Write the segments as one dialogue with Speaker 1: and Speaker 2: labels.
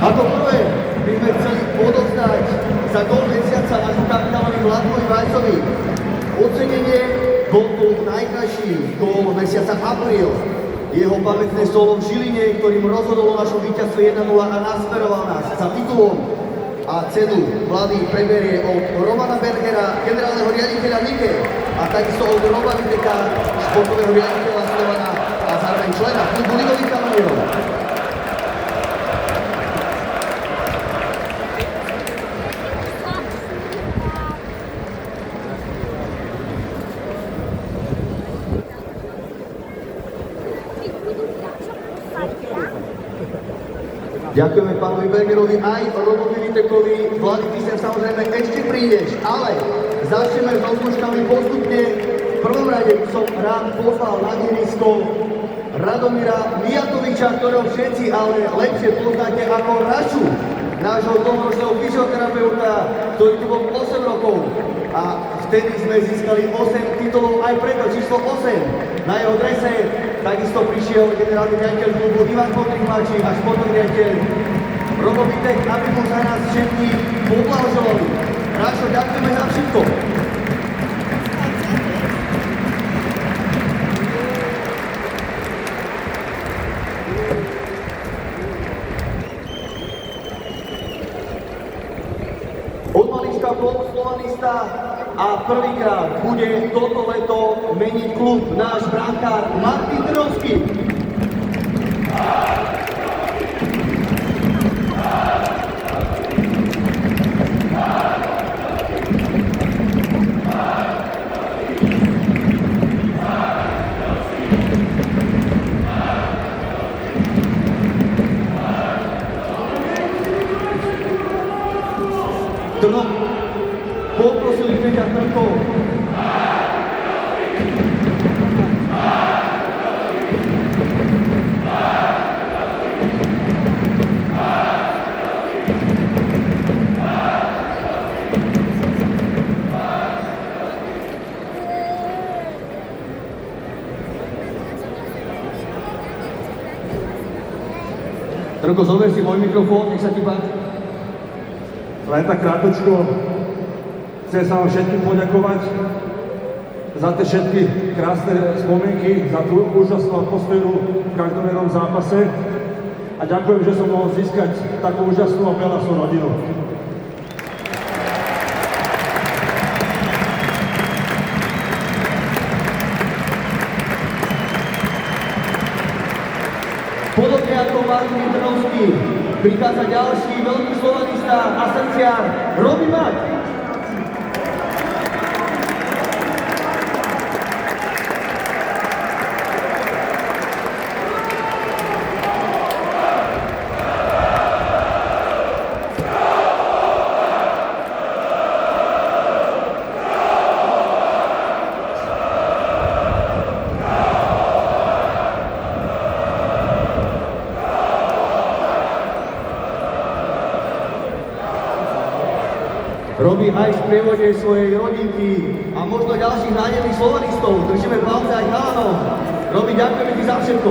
Speaker 1: Ako prvé by sme chceli odovzdať za gól mesiaca nášmu kapitánovi Vladkovi Vajcovi. Ocenenie bol to najkrajší gól mesiaca apríl. Jeho pamätné solo v Žiline, ktorým rozhodol o našom víťazstve 1-0 a nasmeroval nás za titulom. A cenu Vlady preberie od Romana Bergera, generálneho riaditeľa Nike, a takisto od Roba Videka, športového riaditeľa Slovana a zároveň člena klubu Lidových kamarierov. Ďakujeme pánovi Bergerovi aj Robovi Vitekovi. Vlady, ty sem samozrejme ešte prídeš, ale začneme s rozložkami postupne. V prvom rade by som rád pozval na ihrisko Radomíra Mijatoviča, ktorého všetci ale lepšie poznáte ako Rašu, nášho dlhoročného fyzioterapeuta, ktorý tu bol 8 rokov. A vtedy sme získali 8 titulov, aj preto číslo 8 na jeho drese. Takisto prišiel generálny riaditeľ klubu Ivan Kotrich mladší a športový riaditeľ Robo Vitek, aby mu za nás všetkých poblahoželali. Rášo, ďakujeme za všetko. Od malička bol slovanista a prvýkrát bude toto leto meniť klub náš brankár Martin Trnovský. Trnov, poprosili sme ťa, Trnko. Trnko, zober si môj mikrofón, nech sa ti páči.
Speaker 2: Len tak krátko, chcem sa vám všetkým poďakovať za tie všetky krásne spomienky, za tú úžasnú atmosféru v každom jednom zápase a ďakujem, že som mohol získať takú úžasnú a veľasnú rodinu.
Speaker 1: Podobne ako Martin Trnovský, prichádza ďalší veľký slovanista a srdciar Robi Mať. Robí aj v sprievode svojej rodinky a možno ďalších nájemných slovanistov. Držíme palce aj chalanom. Robí, ďakujeme ti za všetko.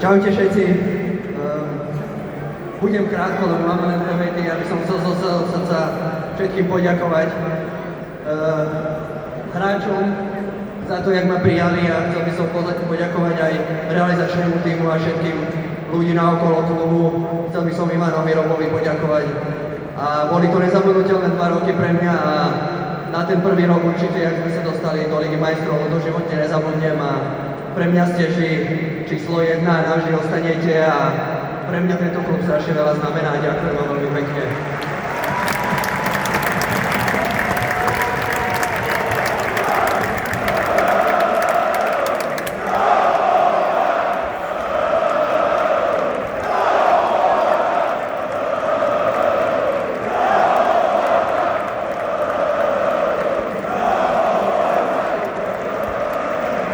Speaker 3: Čaute všetci. Budem krátko, lebo máme len dve vety, aby som chcel zo celého srdca všetkým poďakovať hráčom za to, jak ma prijali, a chcel by som poďakovať aj realizačnému týmu a všetkým ľudí naokolo klubu. Chcel by som Ivanovi Robovi poďakovať. A boli to nezabudnutelné 2 roky pre mňa a na ten prvý rok určite, jak sme sa dostali do Ligy majstrov, to životne nezabudnem a pre mňa ste vždy číslo 1 a navždy ostanete a pre mňa tento klub strašne veľa znamená. Ďakujem vám veľmi pekne.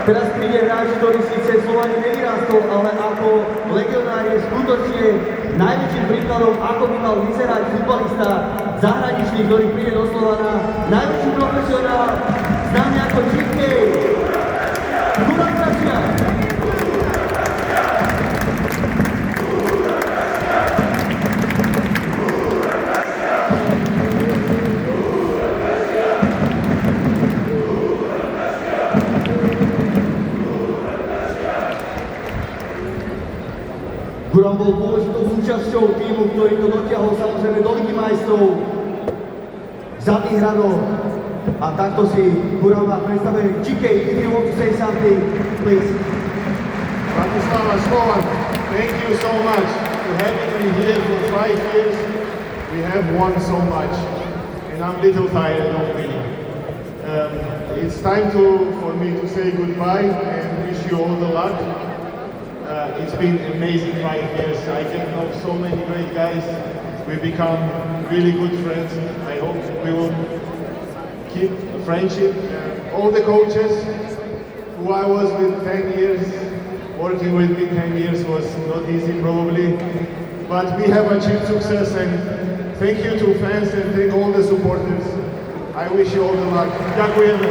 Speaker 1: Teraz príde hráč, ktorý síce Slovane nevyrastol, ale ako legionár je skutočne najväčším príkladom, ako by mal vyzerať futbalista zahraničný, ktorý príde do Slovana. Najväčší profesionál, známy ako GK. Goran Dražiak. Goran bol dôležitou súčasťou týmu, ktorý to dotiahol samozrejme do Ligy majstrov za výhradou. A takto si Goran má predstavuje. GK, if you want to say something, please.
Speaker 4: Bratislava, Slovan, thank you so much for having me here for 5 years. We have won so much, and I'm a little tired of winning. It's time for me to say goodbye and wish you all the luck. It's been amazing 5 years. I get to know so many great guys. We become really good friends. I hope we will keep a friendship. All the coaches who I was with 10 years, working with me 10 years was not easy probably, but we have achieved success, and thank you to fans and thank all the supporters. I wish you all the luck. Ďakujeme.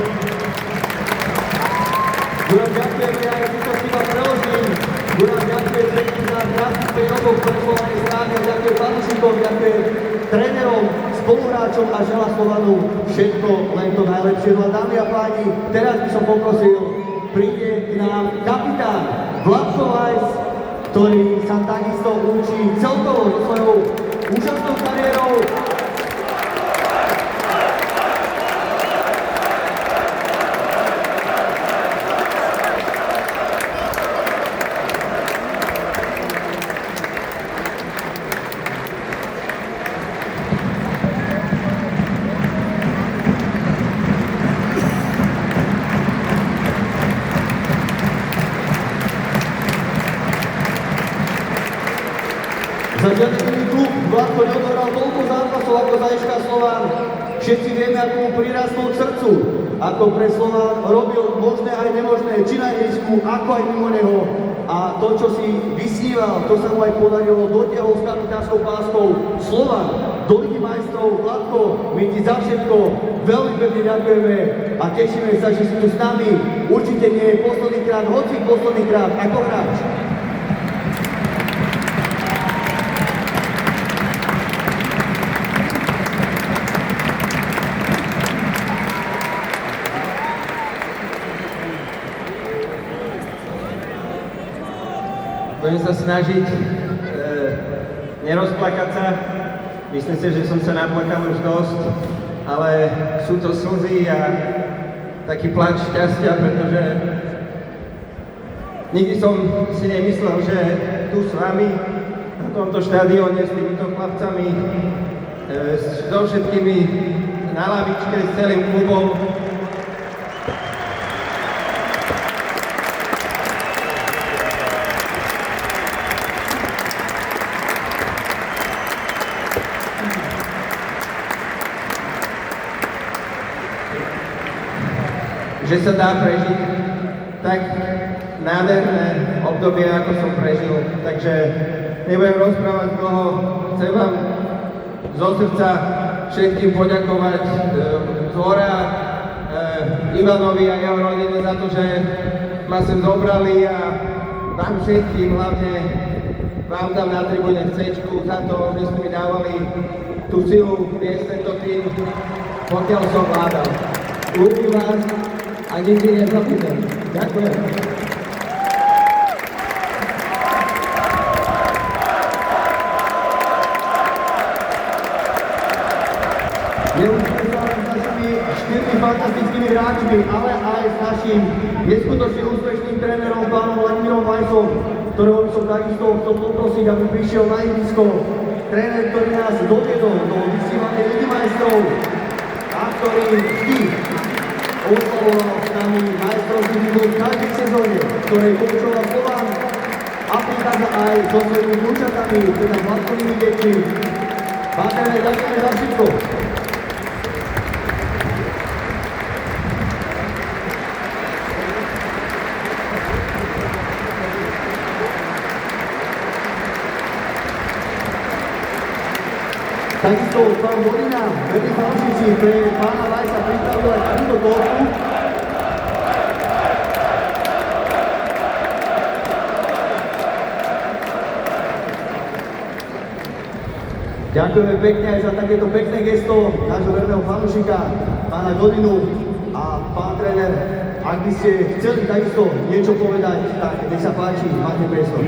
Speaker 1: Goran, ďakujeme, ja to iba preložím. Goran, ďakujem za 25 rokov, ktoré Slovane strávil, ďakujem fanúšikom, ďakujem trénerom, spoluhráčom a želá Slovanu všetko len to najlepšie. No a dámy a páni, teraz by som poprosil, príde k nám kapitán Vlatko Weiss, ktorý sa takisto učí celkovo so svojou úžasnou kariérou. Za ďačný klub Vlatko neodohral toľko zápasov ako za SK Slovan. Všetci vieme, ako mu prirastol k srdcu, ako pre Slovan robil možné aj nemožné, či na ihrisku, ako aj mimo neho. A to, čo si vysníval, to sa mu aj podarilo, dotiahol s kapitánskou páskou Slovan do Ligy majstrov. Vlatko, my ti za všetko veľmi pekne ďakujeme a tešíme sa, že si tu s nami. Určite nie je posledný krát, hoci posledný krát ako hráč.
Speaker 5: Budem sa snažiť nerozplakať sa. Myslím si, že som sa naplakal už dosť, ale sú to slzy a taký plač šťastia, pretože nikdy som si nemyslel, že tu s vami na tomto štadióne s týmito chlapcami, so všetkými na lavičke, s celým klubom, že sa dá prežiť tak nádherné obdobie, ako som prežil. Takže nebudem rozprávať dlho, chcem vám zo srdca všetkým poďakovať z hora Ivanovi a jeho rodine za to, že ma sem zobrali a vám všetkým, hlavne vám tam na tribúne v C-čku za to, že ste mi dávali tú silu viesť tento tým, pokiaľ som vládal. Ľúbim vás a nikdy nezabudnem. Ďakujem.
Speaker 1: Neúspešne sa s našimi 4 fantastickými hráčmi, ale aj s našim neskutočne úspešným trénerom pánom Vladimírom Weissom, ktorého by som takisto chcel poprosiť, aby prišiel na ihrisko. Tréner, ktorý nás doviedol do vysielanej Ligy majstrov a ktorý vždy oslavoval s nami majstrovský titul v každej sezóne, ktorej poučoval Slovan a prichádza aj so svojimi vnúčatami, teda Vlatkovými deťmi. Pán tréner, ďakujeme za všetko. Takisto pán Volina, verní fanúšici, pre pána Vajsa pripravil aj takúto tortu. Ďakujeme pekne aj za takéto pekné gesto nášho verného fanúšika, pána Godinu. A pán tréner, ak by ste chceli takisto niečo povedať, tak nech sa páči, máte priestor.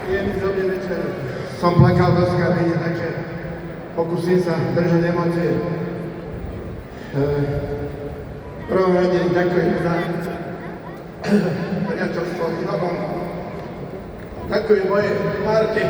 Speaker 4: Príjemný dobrý večer. Som plakal dosť kabíne, takže pokúsim sa držať emócie. V prvom rade ďakujem za priateľstvo s chlapom. Ďakujem mojej Marte.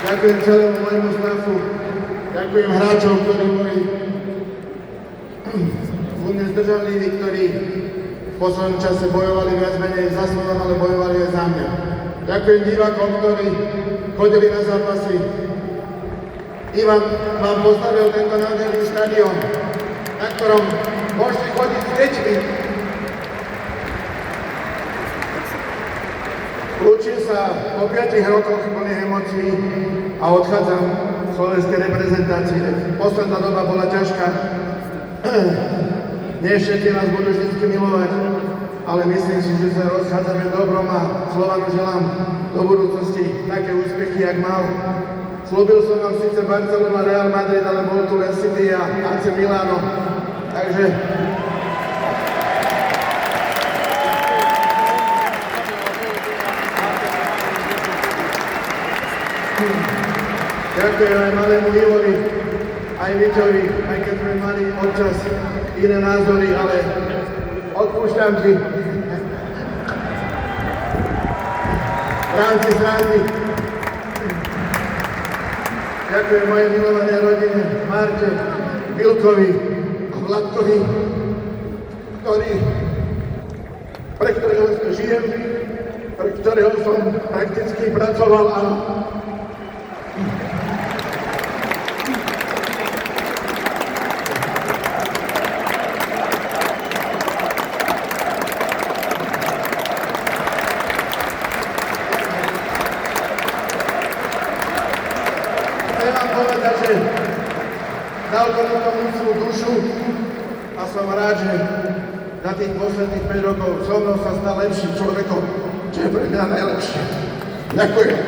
Speaker 4: Ďakujem celému môjmu stafu. Ďakujem hráčom, ktorí boli nezdržanliví, ktorí v poslednom čase bojovali viac menej za Slovan, ale bojovali aj za mňa. Ďakujem divákom, ktorí chodili na zápasy. Ivan vám postavil tento nádherný štadión, na ktorom môžete chodiť s deťmi. Lúčim sa po 5 rokoch plných emócií a odchádzam z slovenskej reprezentácie. Posledná doba bola ťažká. Nie všetci nás budú vždy milovať, ale myslím si, že sa rozchádzame dobrom a Slovanu želám do budúcnosti také úspechy, jak mal. Slúbil som vám síce Barcelona, Real Madrid, ale bol tu len City a AC Milano. Takže ďakujem aj malému Ivovi, aj Viťovi, aj keď sme mali občas iné názory, ale odpúšťam ti. V rámci srandy. Ďakujem mojej milovanej rodine, Marte, Vilkovi a Vladkovi, pre ktorého žijem, pre ktorého som prakticky pracoval a dal tomu svoju dušu a som rád, že za tých posledných 5 rokov so mnou sa stal lepším človekom, čo je pre mňa najlepšie. Ďakujem.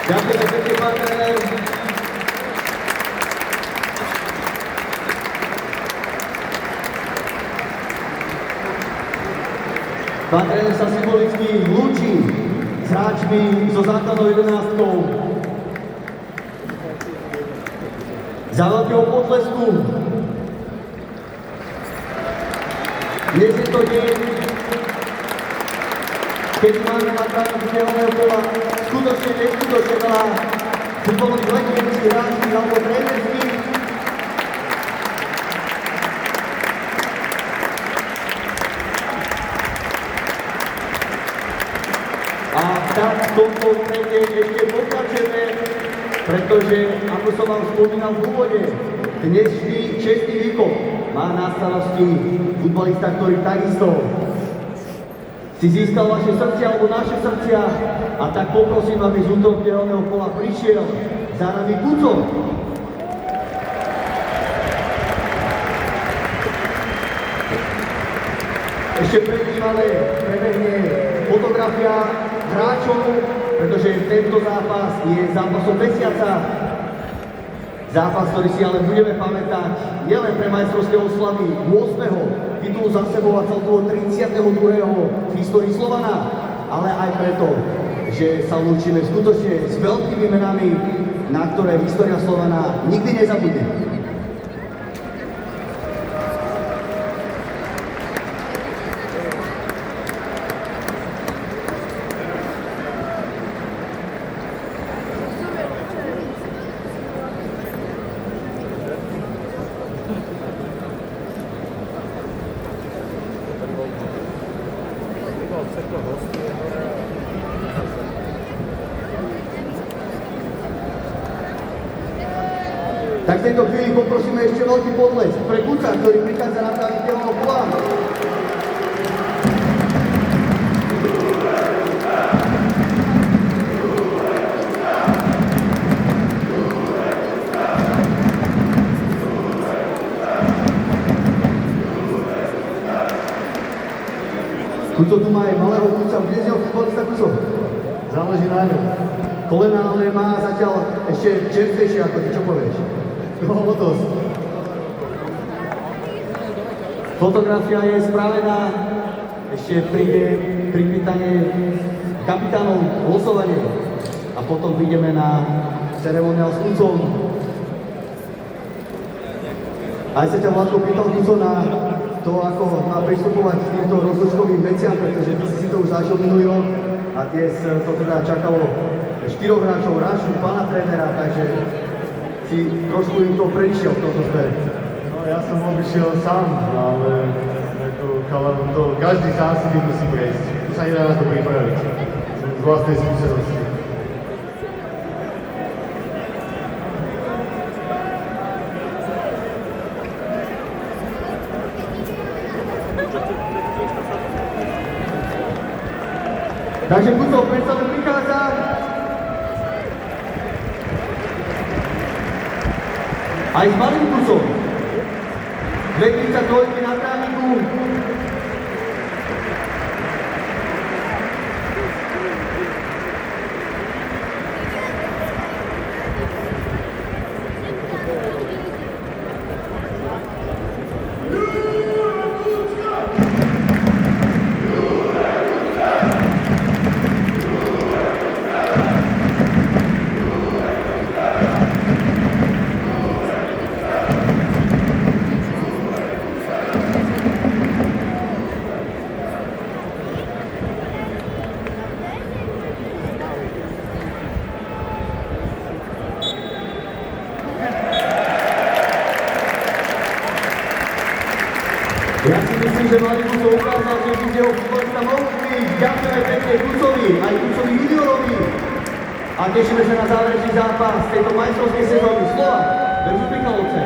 Speaker 1: Ďakujem pekne, pán tréner. Pán tréner sa symbolicky lúči s hráčmi so základnou 11-kou. Za veľkého potlesku. Dnes je to deň, keď máme na trávu bieleného pola skutočne neskutočne veľa futbalových legiendských hráčov alebo trénerských. A tak v tomto trende ešte pokračujeme, pretože, ako som vám spomínal v úvode, dnešný čestný výkon má na starosti futbalista, ktorý takisto si získal vaše srdcia alebo naše srdcia, a tak poprosím, aby z útoku bieleného pola prišiel za nami Kuco. Ešte predtým ale prebehne fotografia hráčov, pretože tento zápas je zápasom mesiaca. Zápas, ktorý si ale budeme pamätať nielen pre majstrovské oslavy 8. titulu za sebou a celkovo 32. v histórii Slovana, ale aj preto, že sa lúčime skutočne s veľkými menami, na ktoré história Slovana nikdy nezabudne. Tak v tejto chvíli poprosíme ešte veľký potlesk pre Kuca, ktorý prichádza na pravý telnou plán. Kuco tu má aj malého Kuca, kde z neho futbolista Kuco?
Speaker 4: Záleží na ňom.
Speaker 1: Kolena ale má zatiaľ ešte čerstvejšie ako ty, čo povieš?
Speaker 4: No, dosť.
Speaker 1: Fotografia je spravená, ešte príde pripýtanie kapitánov losovanie a potom prídeme na ceremoniál s Kucom. Aj sa ťa Vládko pýtal Kuco na to, ako má pristupovať k týmto rozložkovým veciam, pretože ty si to už zažil minulý rok a dnes to teda čakalo 4 hráčov, Rašu, pána trénera, takže si trošku im to predišiel v tomto smere.
Speaker 4: No, ja som obišiel sám, ale ako chalan, to každý sám si tým musí prejsť. Tu sa nedá na to pripraviť. Z vlastnej skúsenosti.
Speaker 1: Takže Kuco, predstavu prichádza. Aj s malým Kucom. 2:33 na tráviku. Ja si myslím, že mladý Kuco ukázal, že by jeho futbolista mohol byť. Ďakujeme pekne Kucovi, aj Kucovi juniorovi. A tešíme sa na záverečný zápas tejto majstrovskej sezóny. Slova, Beržu Michalovce.